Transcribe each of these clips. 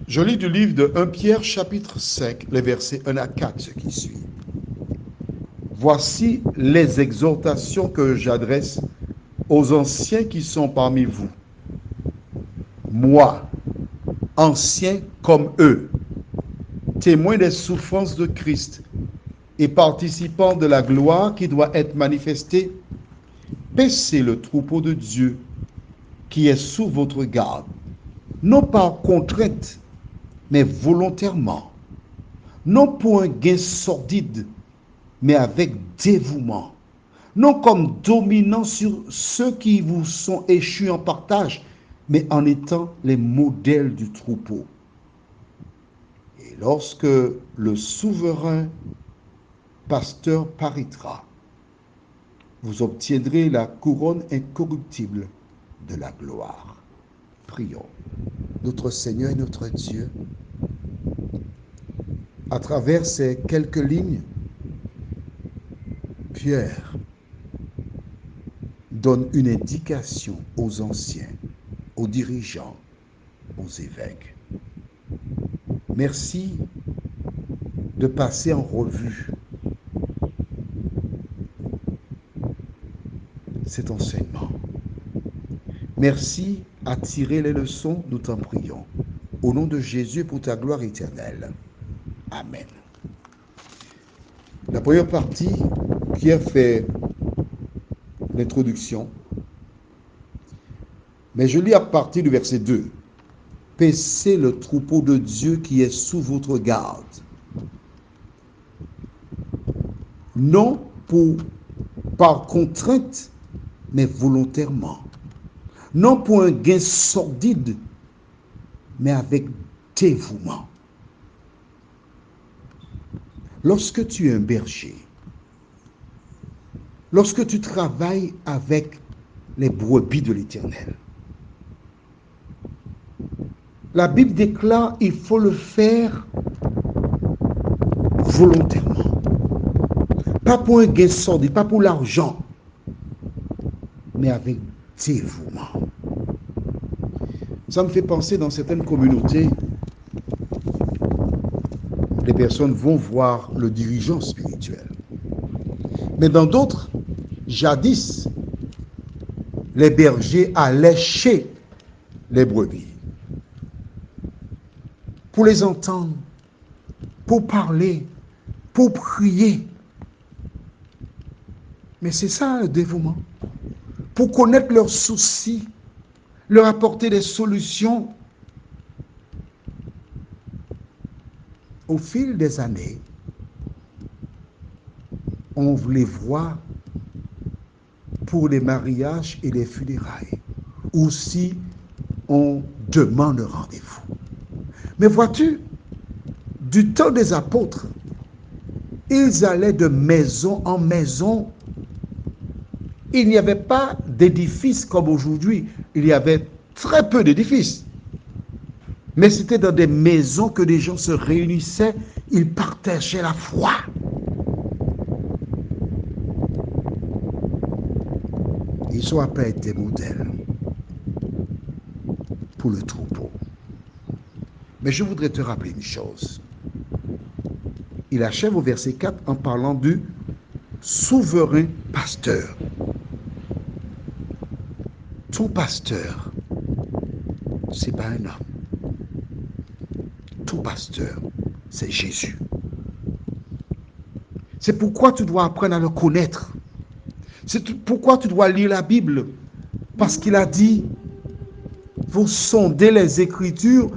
Je lis du livre de 1 Pierre chapitre 5, les versets 1 à 4, ce qui suit. Voici les exhortations que j'adresse aux anciens qui sont parmi vous. Moi, ancien comme eux, témoin des souffrances de Christ et participant de la gloire qui doit être manifestée, paissez le troupeau de Dieu qui est sous votre garde, non par contrainte, mais volontairement, non pour un gain sordide, mais avec dévouement, non comme dominant sur ceux qui vous sont échus en partage, mais en étant les modèles du troupeau. Et lorsque le souverain pasteur paraîtra, vous obtiendrez la couronne incorruptible de la gloire. Prions. Notre Seigneur et notre Dieu, à travers ces quelques lignes, Pierre donne une indication aux anciens, aux dirigeants, aux évêques. Merci de passer en revue cet enseignement. Merci à tirer les leçons, nous t'en prions. Au nom de Jésus, pour ta gloire éternelle. Amen. La première partie, Pierre fait l'introduction, mais je lis à partir du verset 2. Paissez le troupeau de Dieu qui est sous votre garde. Non par contrainte, mais volontairement. Non pour un gain sordide, mais avec dévouement. Lorsque tu es un berger, lorsque tu travailles avec les brebis de l'Éternel, la Bible déclare qu'il faut le faire volontairement. Pas pour un gain sordide, pas pour l'argent, mais avec dévouement. Ça me fait penser dans certaines communautés, les personnes vont voir le dirigeant spirituel. Mais dans d'autres, jadis, les bergers allaient chez les brebis pour les entendre, pour parler, pour prier. Mais c'est ça le dévouement. Pour connaître leurs soucis, leur apporter des solutions. Au fil des années, on les voit pour les mariages et les funérailles, ou si on demande rendez-vous. Mais vois-tu, du temps des apôtres, ils allaient de maison en maison. Il n'y avait pas d'édifices comme aujourd'hui. Il y avait très peu d'édifices. Mais c'était dans des maisons que des gens se réunissaient, ils partageaient la foi. Ils ont appelé des modèles pour le troupeau. Mais je voudrais te rappeler une chose. Il achève au verset 4 en parlant du souverain pasteur. Ton pasteur, ce n'est pas un homme. Ton pasteur, c'est Jésus. C'est pourquoi tu dois apprendre à le connaître. C'est pourquoi tu dois lire la Bible. Parce qu'il a dit, vous sondez les Écritures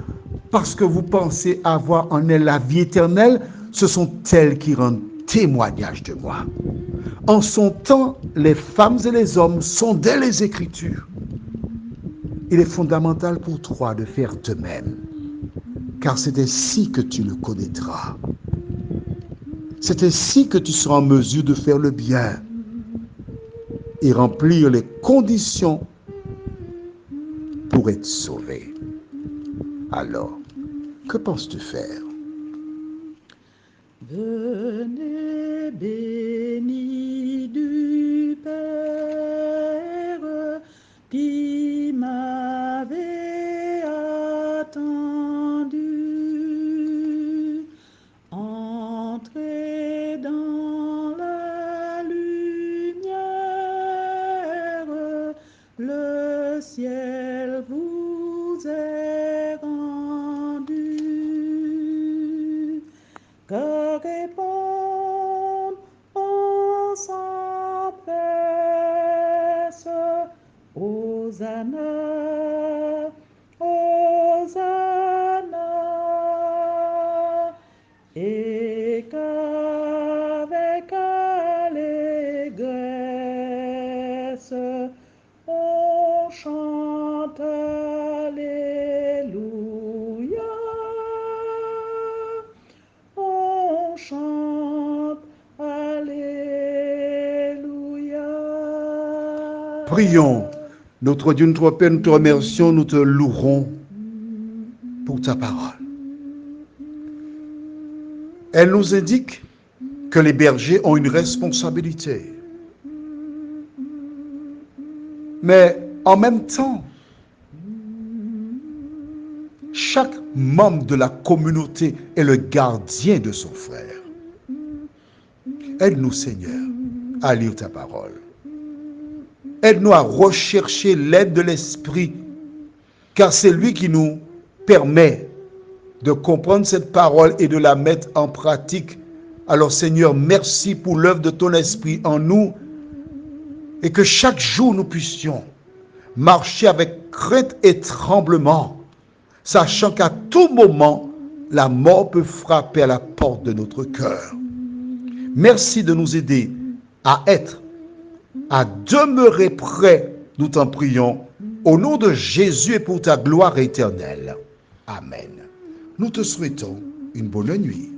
parce que vous pensez avoir en elles la vie éternelle. Ce sont elles qui rendent témoignage de moi. En son temps, les femmes et les hommes sondaient les Écritures. Il est fondamental pour toi de faire de même, car c'est ainsi que tu le connaîtras. C'est ainsi que tu seras en mesure de faire le bien et remplir les conditions pour être sauvé. Alors, que penses-tu faire? Venez bénis du Père qui m'avait attendu. répondent en sa presse. Hosanna, Hosanna, et qu'avec allégresse on chante Alléluia, on chante Alléluia. Prions. Notre Dieu, notre Père, nous te remercions, nous te louerons pour ta parole. Elle nous indique que les bergers ont une responsabilité. Mais en même temps, chaque membre de la communauté est le gardien de son frère. Aide-nous, Seigneur, à lire ta parole. Aide-nous à rechercher l'aide de l'Esprit, car c'est lui qui nous permet de comprendre cette parole et de la mettre en pratique. Alors, Seigneur, merci pour l'œuvre de ton Esprit en nous, et que chaque jour nous puissions marcher avec crainte et tremblement, sachant qu'à tout moment, la mort peut frapper à la porte de notre cœur. Merci de nous aider à demeurer prêts, nous t'en prions, au nom de Jésus et pour ta gloire éternelle. Amen. Nous te souhaitons une bonne nuit.